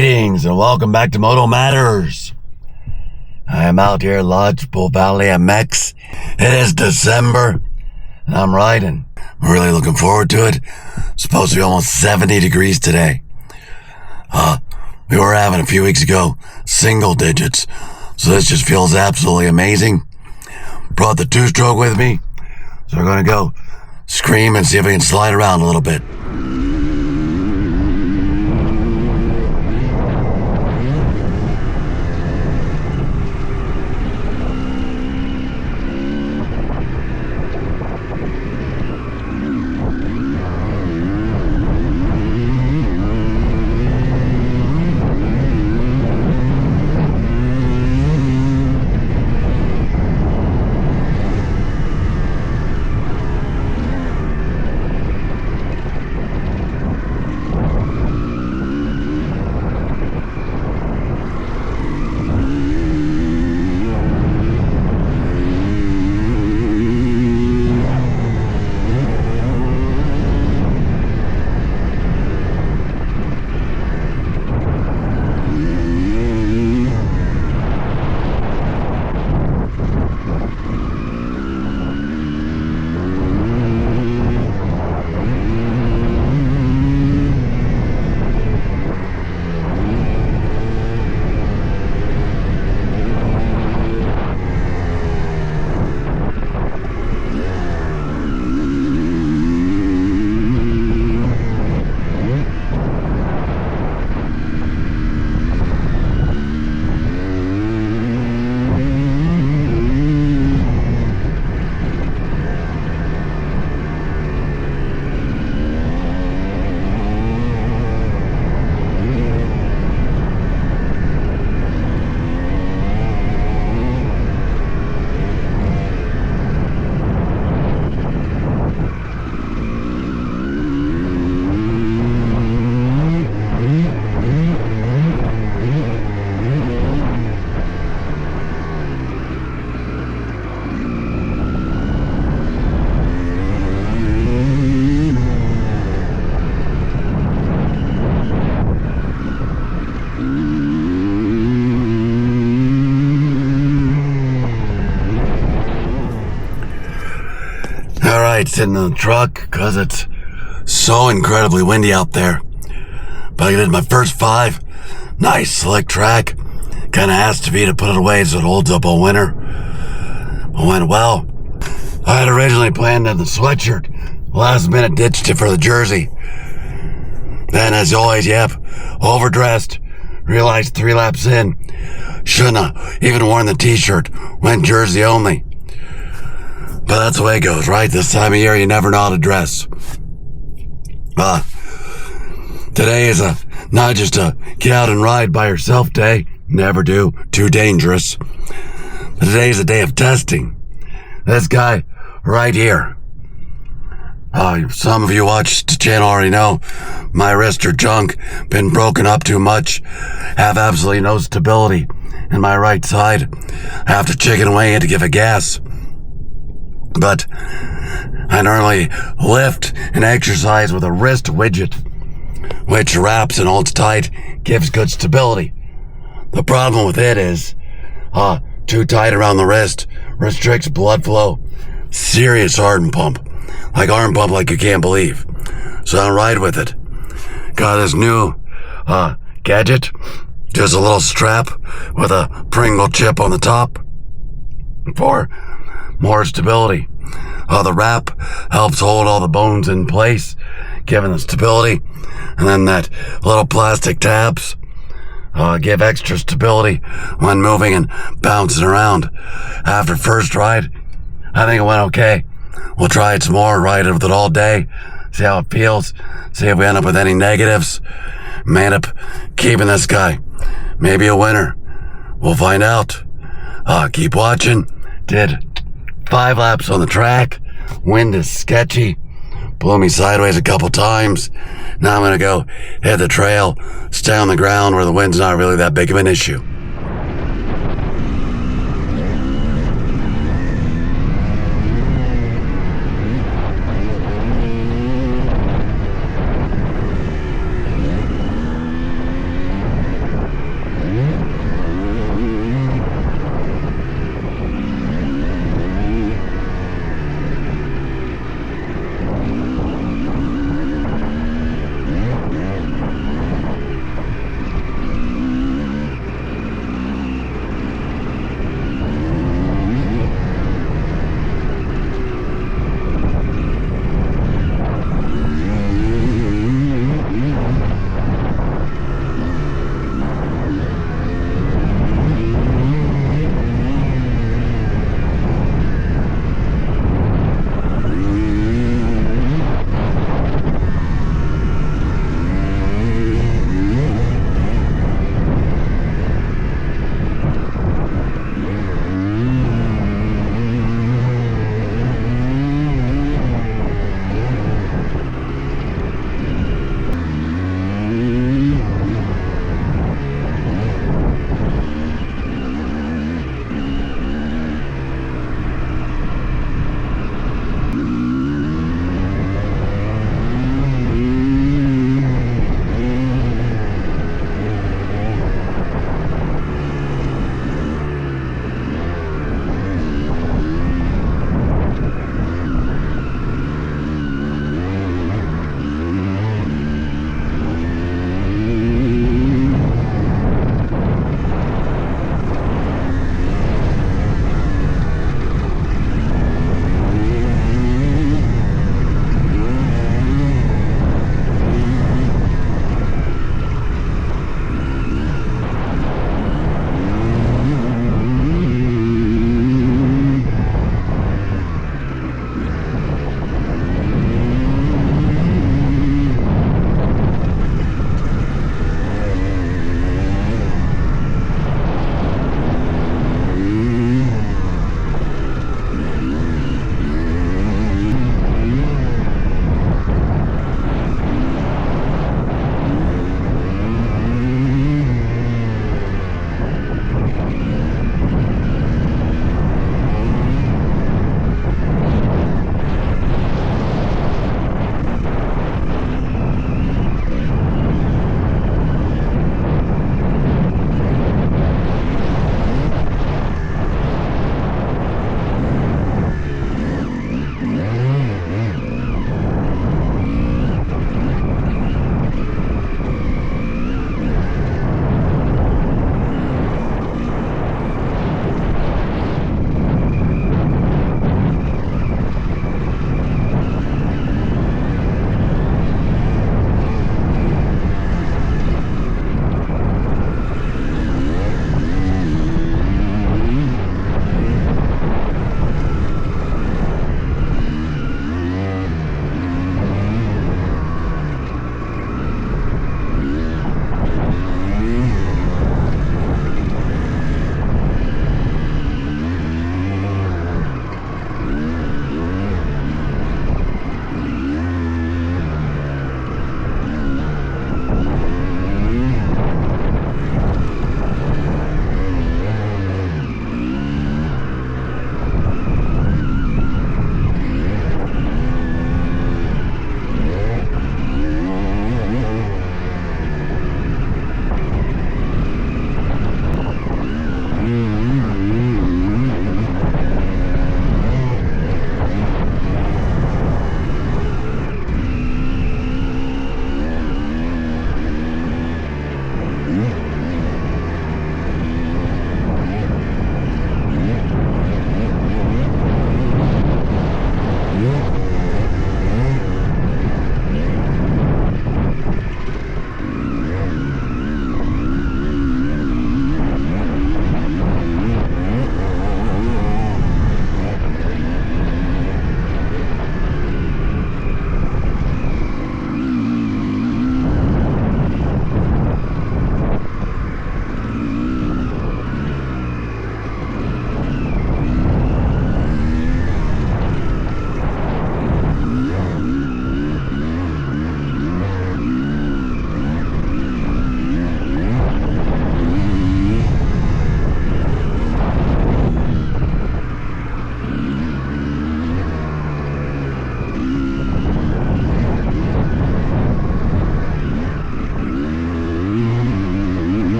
Greetings and welcome back to Moto Matters. I am out here at Lodgepole Valley MX. It is December and I'm riding. I'm really looking forward to it. It's supposed to be almost 70 degrees today. We were having a few weeks ago single digits, so this just feels absolutely amazing. Brought the two-stroke with me, so we're gonna go scream and see if we can slide around a little bit. Alright, sitting in the truck because it's so incredibly windy out there. But I did my first 5. Nice, slick track. Kinda has to be to put it away so it holds up all winter. It went well. I had originally planned on the sweatshirt. Last minute ditched it for the jersey. Then, as always, overdressed. Realized 3 laps in. Shouldn't have even worn the t-shirt. Went jersey only. But that's the way it goes, right? This time of year, you never know how to dress. Today is not just a get out and ride by yourself day. Never do. Too dangerous. But today's a day of testing. This guy right here. Some of you watch the channel already know my wrist or junk been broken up too much. Have absolutely no stability in my right side. Have to chicken away to give it gas. But I normally lift and exercise with a wrist widget, which wraps and holds tight, gives good stability. The problem with it is, too tight around the wrist, restricts blood flow, serious arm pump like you can't believe. So I don't ride with it. Got this new gadget, just a little strap with a Pringle chip on the top for more stability. The wrap helps hold all the bones in place, giving the stability. And then that little plastic tabs give extra stability when moving and bouncing around. After first ride, I think it went okay. We'll try it some more, ride it with it all day, see how it feels, see if we end up with any negatives. May end up keeping this guy. Maybe a winner. We'll find out. Keep watching. Did 5 laps on the track. Wind is sketchy. Blew me sideways a couple times. Now I'm gonna go hit the trail, stay on the ground where the wind's not really that big of an issue.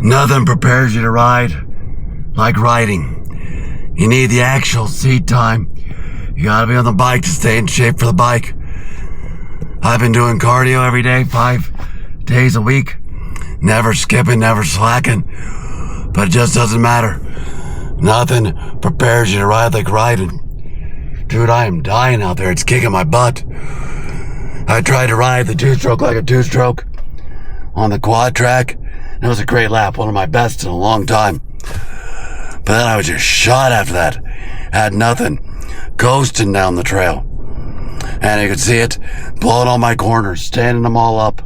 Nothing prepares you to ride like riding. You need the actual seat time. You gotta be on the bike to stay in shape for the bike. I've been doing cardio every day, 5 days a week. Never skipping, never slacking. But it just doesn't matter. Nothing prepares you to ride like riding. Dude, I am dying out there. It's kicking my butt. I tried to ride the two-stroke like a two-stroke on the quad track. It was a great lap, one of my best in a long time. But then I was just shot after that. Had nothing. Coasting down the trail. And you could see it blowing all my corners, standing them all up.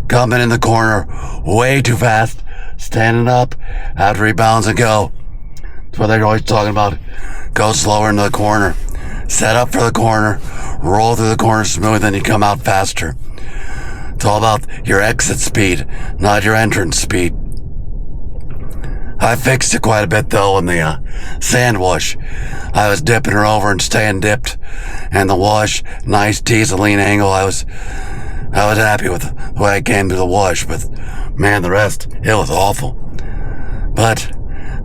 Coming in the corner way too fast. Standing up after he bounds and go. That's what they're always talking about. Go slower into the corner. Set up for the corner. Roll through the corner smooth, then you come out faster. It's all about your exit speed, not your entrance speed. I fixed it quite a bit though in the sand wash. I was dipping her over and staying dipped. And the wash, nice T-lean angle. I was happy with the way I came through the wash, but man, the rest, it was awful. But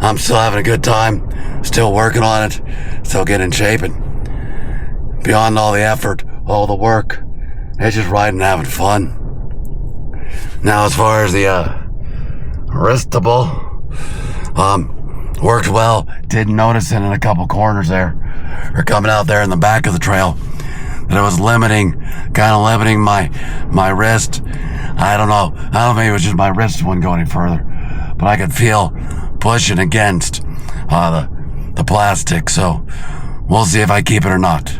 I'm still having a good time, still working on it, still getting in shape, and beyond all the effort, all the work, it's just riding and having fun. Now, as far as the wristable, worked well. Didn't notice it in a couple corners there, or coming out there in the back of the trail, that it was kind of limiting my wrist. I don't know, maybe it was just my wrist wouldn't go any further, but I could feel pushing against the plastic, so we'll see if I keep it or not.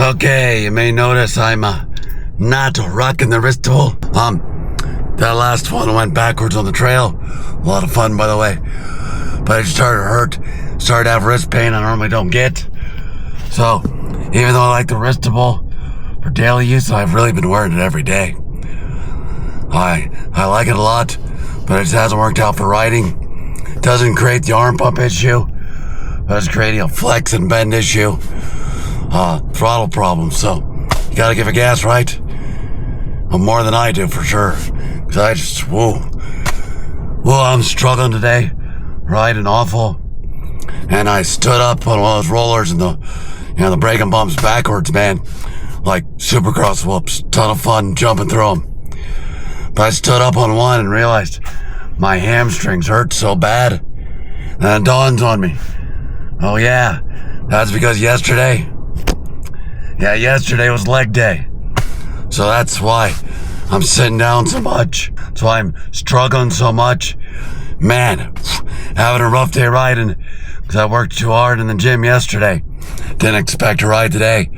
Okay, you may notice I'm not rocking the wristable. That last one went backwards on the trail. A lot of fun, by the way. But it started to hurt. Started to have wrist pain I normally don't get. So, even though I like the wristable for daily use, I've really been wearing it every day. I like it a lot, but it just hasn't worked out for riding. It doesn't create the arm pump issue, but it's creating a flex and bend issue. Throttle problem, so you gotta give it gas, right? Well, more than I do for sure. Cause I just, I'm struggling today, riding awful. And I stood up on one of those rollers and the braking bumps backwards, man. Like supercross whoops, ton of fun jumping through them. But I stood up on one and realized my hamstrings hurt so bad. And it dawns on me. Oh yeah, that's because yesterday was leg day. So that's why I'm sitting down so much. That's why I'm struggling so much. Man, having a rough day riding because I worked too hard in the gym yesterday. Didn't expect to ride today.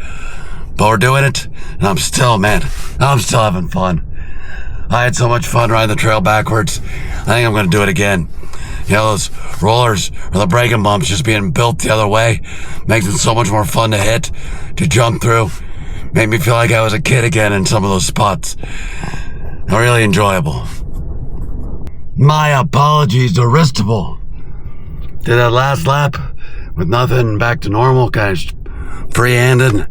But we're doing it, and I'm still having fun. I had so much fun riding the trail backwards. I think I'm going to do it again. You know, those rollers or the braking bumps just being built the other way makes it so much more fun to hit, to jump through. Made me feel like I was a kid again in some of those spots. Really enjoyable. My apologies to wristable. Did that last lap with nothing, back to normal, kind of free-handed.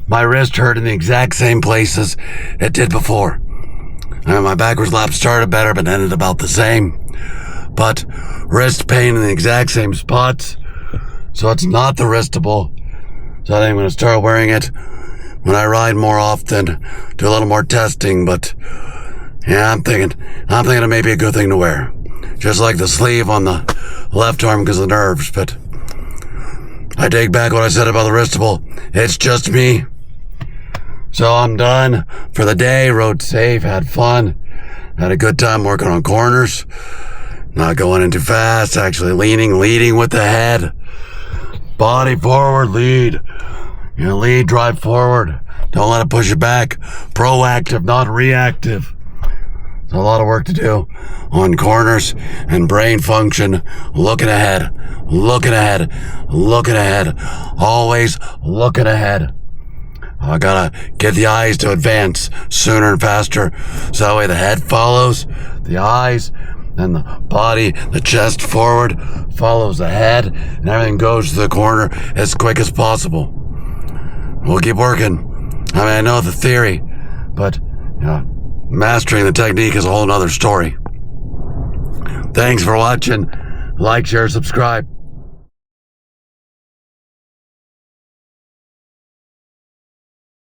My wrist hurt in the exact same places it did before. And my backwards lap started better, but ended about the same. But wrist pain in the exact same spots. So it's not the wristable. So I think I'm going to start wearing it when I ride more often, do a little more testing. But yeah, I'm thinking it may be a good thing to wear. Just like the sleeve on the left arm because of the nerves. But I take back what I said about the wristable. It's just me. So I'm done for the day. Rode safe, had fun, had a good time working on corners. Not going in too fast, actually leading with the head. Body forward, lead. Lead, drive forward. Don't let it push you back. Proactive, not reactive. There's a lot of work to do on corners and brain function. Looking ahead. Always looking ahead. I gotta get the eyes to advance sooner and faster. So that way the head follows the eyes. And the body, the chest forward, follows the head, and everything goes to the corner as quick as possible. We'll keep working. I mean, I know the theory, but mastering the technique is a whole nother story. Thanks for watching. Like, share, subscribe.